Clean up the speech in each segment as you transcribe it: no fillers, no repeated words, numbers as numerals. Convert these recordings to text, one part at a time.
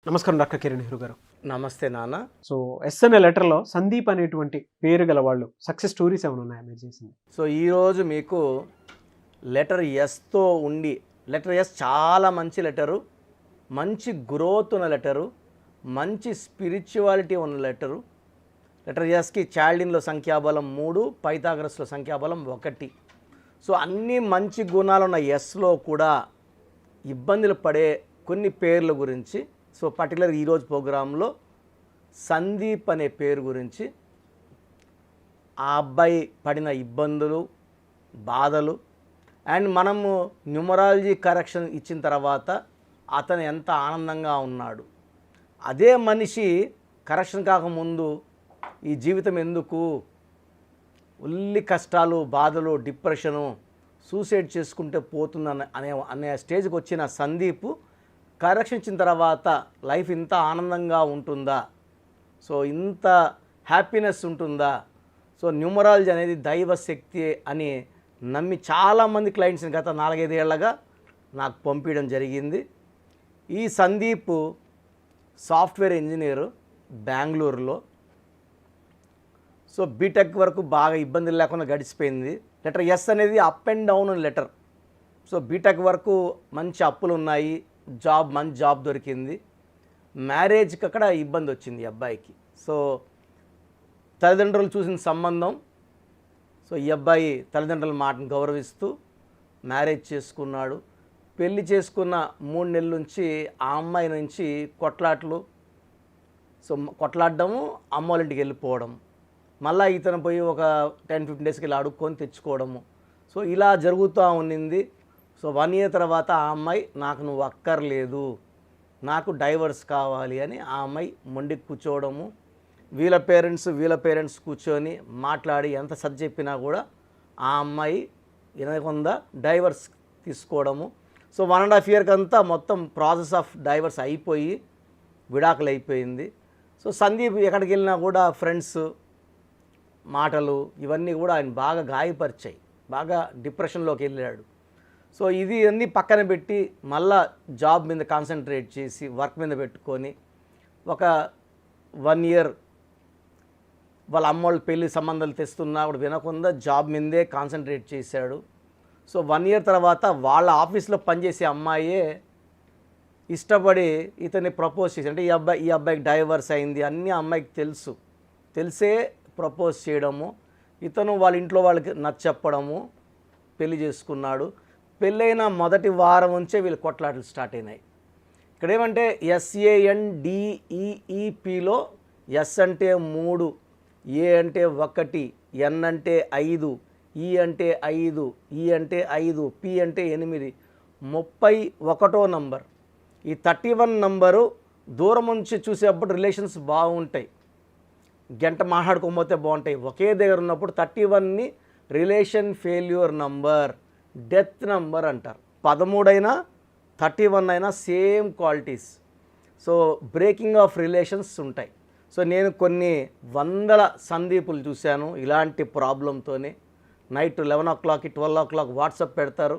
నమస్కారం డాక్టర్ కిరణ్ నెహ్రూ గారు. నమస్తే నాన్న. సో ఎస్ అనే లెటర్లో సందీప్ అనేటువంటి పేరు గల వాళ్ళు సక్సెస్ స్టోరీస్ ఏమైనా ఉన్నాయా మీరు చేసింది? సో ఈరోజు మీకు లెటర్ ఎస్తో ఉండి, లెటర్ ఎస్ చాలా మంచి లెటరు, మంచి గ్రోత్ ఉన్న లెటరు, మంచి స్పిరిచువాలిటీ ఉన్న లెటరు. లెటర్ ఎస్కి చాల్డిన్లో సంఖ్యాబలం 3, పైథాగరస్లో సంఖ్యాబలం 1. సో అన్ని మంచి గుణాలు ఉన్న ఎస్లో కూడా ఇబ్బందులు పడే కొన్ని పేర్ల గురించి, సో పర్టికులర్ ఈరోజు ప్రోగ్రాంలో సందీప్ అనే పేరు గురించి, ఆ అబ్బాయి పడిన ఇబ్బందులు, బాధలు, అండ్ మనము న్యూమరాలజీ కరెక్షన్ ఇచ్చిన తర్వాత అతను ఎంత ఆనందంగా ఉన్నాడు, అదే మనిషి కరెక్షన్ కాకముందు ఈ జీవితం ఎందుకు, ఉల్లి కష్టాలు, బాధలు, డిప్రెషను, సూసైడ్ చేసుకుంటే పోతుందని అనే స్టేజ్కి వచ్చిన సందీప్ కరెక్షన్ ఇచ్చిన తర్వాత లైఫ్ ఇంత ఆనందంగా ఉంటుందా, సో ఇంత హ్యాపీనెస్ ఉంటుందా, సో న్యూమరాలజీ అనేది దైవ శక్తి అని నమ్మి చాలామంది క్లయింట్స్ని గత 4-5 ఏళ్ళగా నాకు పంపించడం జరిగింది. ఈ సందీప్ సాఫ్ట్వేర్ ఇంజనీరు బెంగళూరులో. సో బీటెక్ వరకు బాగా ఇబ్బందులు లేకుండా గడిచిపోయింది. లెటర్ ఎస్ అనేది up and down letter. So BTech వరకు మంచి అప్పులు ఉన్నాయి, మంచి జాబ్ దొరికింది. మ్యారేజ్కి అక్కడ ఇబ్బంది వచ్చింది ఈ అబ్బాయికి. సో తల్లిదండ్రులు చూసిన సంబంధం, సో ఈ అబ్బాయి తల్లిదండ్రుల మాటను గౌరవిస్తూ మ్యారేజ్ చేసుకున్నాడు. పెళ్లి చేసుకున్న 3 నెలల నుంచి ఆ అమ్మాయి నుంచి కొట్లాటలు, సో కొట్లాడడము, అమ్మ వాళ్ళ ఇంటికి వెళ్ళిపోవడం, మళ్ళీ ఇతను పోయి ఒక 10-15 డేస్కి ఇలా అడుక్కొని తెచ్చుకోవడము. సో ఇలా జరుగుతూ ఉన్నింది. సో 1 ఇయర్ తర్వాత ఆ అమ్మాయి నాకు నువ్వు అక్కర్లేదు, నాకు డైవర్స్ కావాలి అని ఆ అమ్మాయి మొండికి కూర్చోవడము. వీళ్ళ పేరెంట్స్ కూర్చొని మాట్లాడి ఎంత సర్ది చెప్పినా కూడా ఆ అమ్మాయి వినకుండా డైవర్స్ తీసుకోవడము. సో 1.5 ఇయర్కి అంతా మొత్తం ప్రాసెస్ ఆఫ్ డైవర్స్ అయిపోయి విడాకులు అయిపోయింది. సో సందీప్ ఎక్కడికి వెళ్ళినా కూడా ఫ్రెండ్స్ మాటలు ఇవన్నీ కూడా ఆయన బాగా గాయపరిచాయి, బాగా డిప్రెషన్లోకి వెళ్ళాడు. సో ఇది అన్నీ పక్కన పెట్టి మళ్ళా జాబ్ మీద కాన్సన్ట్రేట్ చేసి వర్క్ మీద పెట్టుకొని ఒక 1 ఇయర్ వాళ్ళ అమ్మోళ్ళు పెళ్లి సంబంధాలు తెస్తున్నా కూడా వినకుండా జాబ్ మీదే కాన్సన్ట్రేట్ చేశాడు. సో 1 ఇయర్ తర్వాత వాళ్ళ ఆఫీస్లో పనిచేసే అమ్మాయే ఇష్టపడి ఇతన్ని ప్రపోజ్ చేసి, అంటే ఈ అబ్బాయికి డైవర్స్ అయింది అన్నీ అమ్మాయికి తెలిసే ప్రపోజ్ చేయడము, ఇతను వాళ్ళ ఇంట్లో వాళ్ళకి నచ్చప్పడము, పెళ్లి చేసుకున్నాడు. పెళ్ళైన మొదటి వారం నుంచే వీళ్ళు కొట్లాటలు స్టార్ట్ అయినాయి. ఇక్కడ ఏమంటే SANDEEPలో ఎస్ అంటే 3, ఏ అంటే 1, ఎన్ అంటే 5, ఈ అంటే 5, ఈ అంటే 5, పి అంటే 8, 31వ నంబర్. ఈ 31 నంబరు దూరం నుంచి చూసేటప్పుడు రిలేషన్స్ బాగుంటాయి, గంట మాట్లాడుకోకపోతే బాగుంటాయి. ఒకే దగ్గర ఉన్నప్పుడు 31ని relation failure number, death number అంటారు. 13 అయినా 31 అయినా same qualities. So breaking of relations ఉంటాయి. సో నేను కొన్ని వందల సందీపులు చూశాను ఇలాంటి ప్రాబ్లంతోనే. నైట్ 11 o'clock 12 o'clock వాట్సాప్ పెడతారు,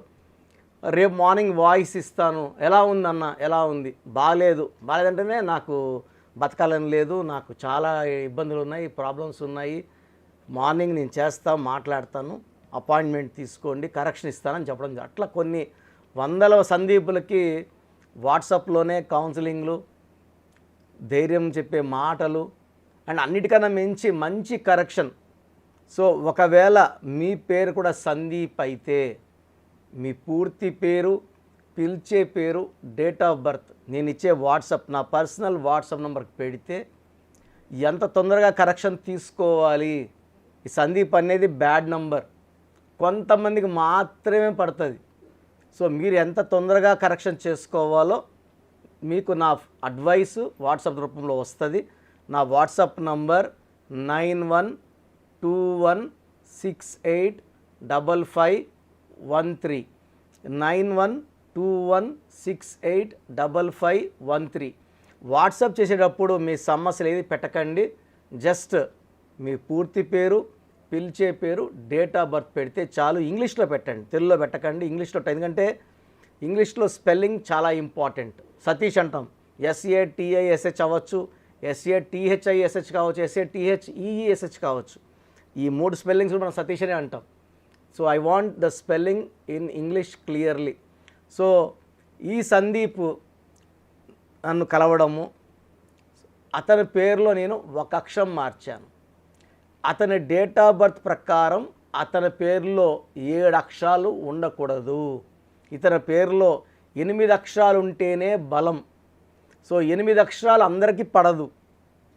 రేపు మార్నింగ్ వాయిస్ ఇస్తాను, ఎలా ఉందన్న, ఎలా ఉంది, బాగాలేదంటేనే నాకు బతకాలని లేదు, నాకు చాలా ఇబ్బందులు ఉన్నాయి, ప్రాబ్లమ్స్ ఉన్నాయి, మార్నింగ్ నేను మాట్లాడతాను, అపాయింట్మెంట్ తీసుకోండి, కరెక్షన్ ఇస్తానని చెప్పడం. అట్లా కొన్ని వందల సందీపులకి వాట్సాప్లోనే కౌన్సిలింగ్లు, ధైర్యం చెప్పే మాటలు, అండ్ అన్నిటికన్నా మించి మంచి కరెక్షన్. సో ఒకవేళ మీ పేరు కూడా సందీప్ అయితే మీ పూర్తి పేరు, పిలిచే పేరు, డేట్ ఆఫ్ బర్త్ నేను ఇచ్చే వాట్సాప్, నా పర్సనల్ వాట్సాప్ నెంబర్కి పెడితే ఎంత తొందరగా కరెక్షన్ తీసుకోవాలి. ఈ సందీప్ అనేది బ్యాడ్ నంబర్, కొంతమందికి మాత్రమే పడుతుంది. సో మీరు ఎంత తొందరగా కరెక్షన్ చేసుకోవాలో మీకు నా అడ్వైస్ వాట్సాప్ రూపంలో వస్తుంది. నా వాట్సాప్ నంబర్ 9121685513, 9121685513. వాట్సాప్ చేసేటప్పుడు మీ సమస్యలు ఏది పెట్టకండి, జస్ట్ మీ పూర్తి పేరు, పిలిచే పేరు, డేట్ ఆఫ్ బర్త్ పెడితే చాలు. ఇంగ్లీష్లో పెట్టండి, తెలుగులో పెట్టకండి. ఇంగ్లీష్లో, ఎందుకంటే ఇంగ్లీష్లో స్పెల్లింగ్ చాలా ఇంపార్టెంట్. సతీష్ అంటాం, SATISH అవ్వచ్చు, SATHISH కావచ్చు, SATHEESH కావచ్చు. ఈ 3 స్పెల్లింగ్స్ మనం సతీష్ అనే అంటాం. So I want the spelling in English clearly. So ఈ సందీప్ నన్ను కలవడము, అతని పేరులో నేను ఒక అక్షరం మార్చాను. అతని డేట్ ఆఫ్ బర్త్ ప్రకారం అతని పేరులో 7 అక్షరాలు ఉండకూడదు. ఇతని పేరులో 8 అక్షరాలు ఉంటేనే బలం. సో 8 అక్షరాలు అందరికీ పడదు,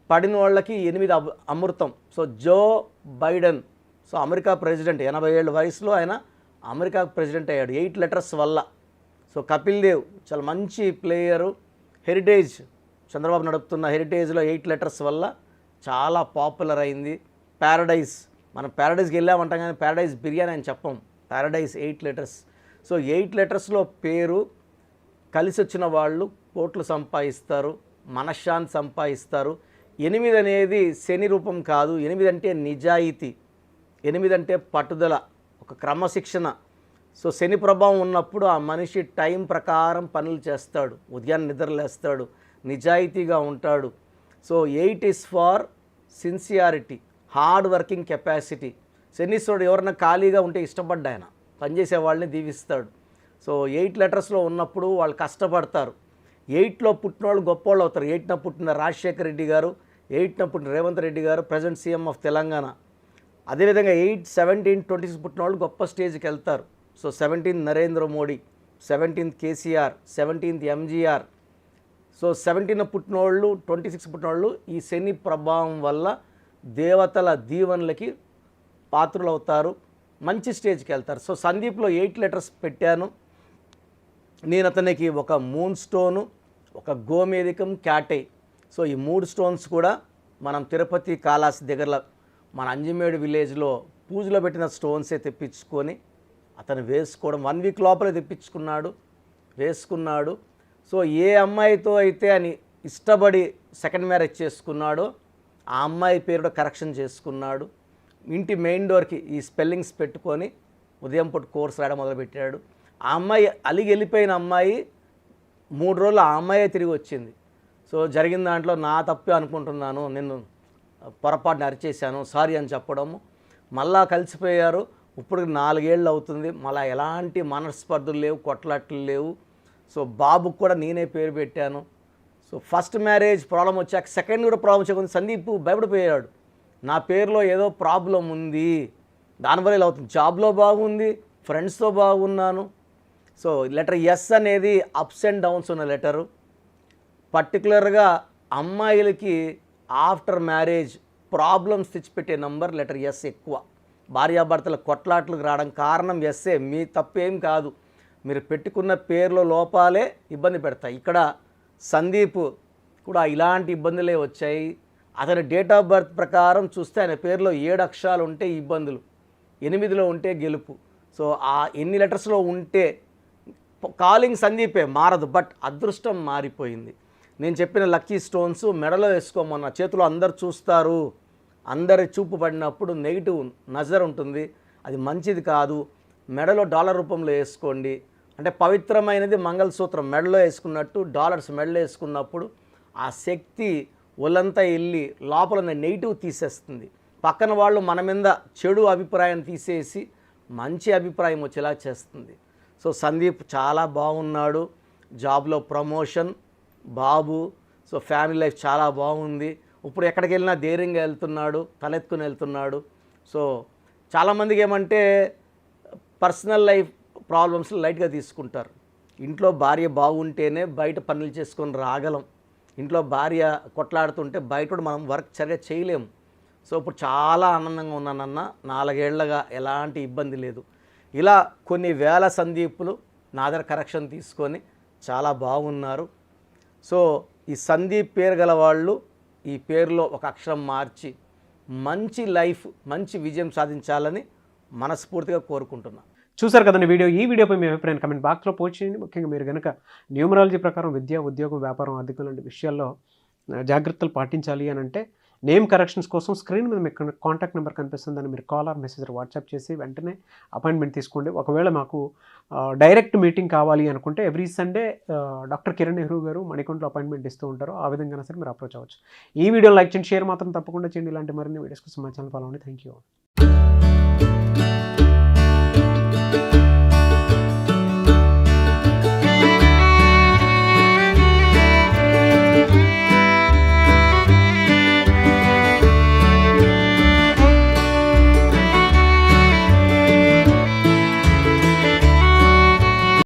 పడిన వాళ్ళకి 8 అమృతం. So Joe Biden, so America president, 80 ఏళ్ళ వయసులో ఆయన అమెరికా ప్రెసిడెంట్ అయ్యాడు 8 లెటర్స్ వల్ల. సో కపిల్ దేవ్ చాలా మంచి ప్లేయరు, హెరిటేజ్ చంద్రబాబు నడుపుతున్న హెరిటేజ్లో 8 లెటర్స్ వల్ల చాలా పాపులర్ అయింది. ప్యారడైజ్, మనం ప్యారడైజ్కి వెళ్ళామంటాం కానీ ప్యారడైజ్ బిర్యానీ అని చెప్పం, ప్యారడైజ్ 8 లెటర్స్. సో 8 లెటర్స్లో పేరు కలిసి వచ్చిన వాళ్ళు కోట్లు సంపాదిస్తారు, మనశ్శాంతి సంపాదిస్తారు. 8 అనేది శని రూపం కాదు, 8 అంటే నిజాయితీ, 8 అంటే పట్టుదల, ఒక క్రమశిక్షణ. సో శని ప్రభావం ఉన్నప్పుడు ఆ మనిషి టైం ప్రకారం పనులు చేస్తాడు, ఉదయాన్నే నిద్రలేస్తాడు, నిజాయితీగా ఉంటాడు. So 8 is for sincerity, hard working capacity. శనీశ్వరుడు ఎవరైనా ఖాళీగా ఉంటే ఇష్టపడ్డా ఆయన పనిచేసే వాళ్ళని దీవిస్తాడు. సో 8 లెటర్స్లో ఉన్నప్పుడు వాళ్ళు కష్టపడతారు. 8లో పుట్టిన వాళ్ళు గొప్పవాళ్ళు అవుతారు. 8న పుట్టిన రాజశేఖర రెడ్డి గారు, 8న పుట్టిన రేవంత్ రెడ్డి గారు, ప్రజెంట్ సీఎం ఆఫ్ తెలంగాణ. అదేవిధంగా 8, 17, 26 పుట్టిన వాళ్ళు గొప్ప స్టేజ్కి వెళ్తారు. So 17th Narendra Modi, 17th KCR, 17th MGR. So 17న పుట్టిన వాళ్ళు, 26 పుట్టిన వాళ్ళు ఈ శని ప్రభావం వల్ల దేవతల దీవెనలకి పాత్రలు అవుతారు, మంచి స్టేజ్కి వెళ్తారు. సో సందీప్లో 8 లెటర్స్ పెట్టాను. నేను అతనికి ఒక మూన్ స్టోను, ఒక గోమేధికం, క్యాటై. సో ఈ 3 స్టోన్స్ కూడా మనం తిరుపతి కాళాసి దగ్గరలో మన అంజిమేడు విలేజ్లో పూజలో పెట్టిన స్టోన్సే తెప్పించుకొని అతను వేసుకోవడం 1 వీక్ లోపలే తెప్పించుకున్నాడు, వేసుకున్నాడు. సో ఏ అమ్మాయితో అయితే అని ఇష్టపడి సెకండ్ మ్యారేజ్ చేసుకున్నాడో ఆ అమ్మాయి పేరులో కరెక్షన్ చేసుకున్నాడు. ఇంటి మెయిన్ డోర్కి ఈ స్పెల్లింగ్స్ పెట్టుకొని ఉదయం పూట కోర్స్ రాయడం మొదలుపెట్టాడు. ఆ అమ్మాయి అలిగి వెళ్ళిపోయిన అమ్మాయి 3 రోజులు ఆ అమ్మాయే తిరిగి వచ్చింది. సో జరిగిన దాంట్లో నా తప్పే అనుకుంటున్నాను, నేను పొరపాటున అరిచేశాను, సారీ అని చెప్పడము. మళ్ళా కలిసిపోయారు. ఇప్పుడు 4 ఏళ్ళు అవుతుంది, మళ్ళీ ఎలాంటి మనస్పర్ధలు లేవు, కొట్లాట్లు లేవు. సో బాబుకు కూడా నేనే పేరు పెట్టాను. సో ఫస్ట్ మ్యారేజ్ ప్రాబ్లం వచ్చాక సెకండ్ కూడా ప్రాబ్లం వచ్చాక సందీప్ భయపడిపోయాడు, నా పేరులో ఏదో ప్రాబ్లం ఉంది, దానివల్ల ఇలా అవుతుంది. జాబ్లో బాగుంది, ఫ్రెండ్స్తో బాగున్నాను. సో లెటర్ ఎస్ అనేది అప్స్ అండ్ డౌన్స్ ఉన్న లెటరు. పర్టికులర్గా అమ్మాయిలకి ఆఫ్టర్ మ్యారేజ్ ప్రాబ్లమ్స్ తెచ్చిపెట్టే నంబర్ లెటర్ ఎస్ ఎక్కువ. భార్యాభర్తల కొట్లాట్లకు రావడం కారణం ఎస్ఏ, మీ తప్పేం కాదు. మీరు పెట్టుకున్న పేర్లో లోపాలే ఇబ్బంది పెడతాయి. ఇక్కడ సందీప్ కూడా ఇలాంటి ఇబ్బందులే వచ్చాయి. అతని డేట్ ఆఫ్ బర్త్ ప్రకారం చూస్తే ఆయన పేరులో 7 అక్షరాలు ఉంటే ఇబ్బందులు, 8లో ఉంటే గెలుపు. సో ఆ ఎన్ని లెటర్స్లో ఉంటే కాలింగ్ సందీపే మారదు, బట్ అదృష్టం మారిపోయింది. నేను చెప్పిన లక్కీ స్టోన్స్ మెడలో వేసుకోమన్న, చేతిలో అందరు చూస్తారు, అందరి చూపు పడినప్పుడు నెగిటివ్ నజర్ ఉంటుంది, అది మంచిది కాదు. మెడలో డాలర్ రూపంలో వేసుకోండి. అంటే పవిత్రమైనది మంగళసూత్రం మెడలో వేసుకున్నట్టు, డాలర్స్ మెడలో వేసుకున్నప్పుడు ఆ శక్తి ఒళ్ళంతా వెళ్ళి లోపల నెగిటివ్ తీసేస్తుంది. పక్కన వాళ్ళు మన మీద చెడు అభిప్రాయం తీసేసి మంచి అభిప్రాయం వచ్చేలా చేస్తుంది. సో సందీప్ చాలా బాగున్నాడు, జాబ్లో ప్రమోషన్, బాబు. సో ఫ్యామిలీ లైఫ్ చాలా బాగుంది. ఇప్పుడు ఎక్కడికి వెళ్ళినా ధైర్యంగా వెళ్తున్నాడు, తలెత్తుకుని వెళ్తున్నాడు. సో చాలామందికి ఏమంటే పర్సనల్ లైఫ్ ప్రాబ్లమ్స్ లైట్గా తీసుకుంటారు. ఇంట్లో భార్య బాగుంటేనే బయట పనులు చేసుకొని రాగలం. ఇంట్లో భార్య కొట్లాడుతుంటే బయట కూడా మనం వర్క్ సరిగా చేయలేము. సో ఇప్పుడు చాలా ఆనందంగా ఉన్నానన్న, 4 ఏళ్లుగా ఎలాంటి ఇబ్బంది లేదు. ఇలా కొన్ని వేల సందీపులు నా దగ్గర కరెక్షన్ తీసుకొని చాలా బాగున్నారు. సో ఈ సందీప్ పేరు గల వాళ్ళు ఈ పేరులో ఒక అక్షరం మార్చి మంచి లైఫ్, మంచి విజయం సాధించాలని మనస్ఫూర్తిగా కోరుకుంటున్నాను. చూసారు కదండి వీడియో. ఈ వీడియోపై మీ అభిప్రాయం కమెంట్ బాక్స్లో పోస్ట్ చేయండి. ముఖ్యంగా మీరు కనుక న్యూమరాలజీ ప్రకారం విద్య, ఉద్యోగం, వ్యాపారం, ఆర్థికం లాంటి విషయాల్లో జాగ్రత్తలు పాటించాలి అని అంటే నేమ్ కరెక్షన్స్ కోసం స్క్రీన్ మీద మీకు కాంటాక్ట్ నెంబర్ కనిపిస్తుందని మీరు కాల్ ఆర్ మెసేజ్ వాట్సాప్ చేసి వెంటనే అపాయింట్మెంట్ తీసుకోండి. ఒకవేళ మాకు డైరెక్ట్ మీటింగ్ కావాలి అనుకుంటే every Sunday doctor Kiran Nehru గారు మణికొండలో అపాయింట్మెంట్ ఇస్తూ ఉంటారు. ఆ విధంగా సరే మీరు అప్రోచ్ అవ్వచ్చు. ఈ వీడియో లైక్ చేయండి, షేర్ మాత్రం తప్పకుండా చేయండి. ఇలాంటి మరిన్ని వీడియోస్ కోసం మా ఛానల్ ఫాలో అవ్వండి. Thank you.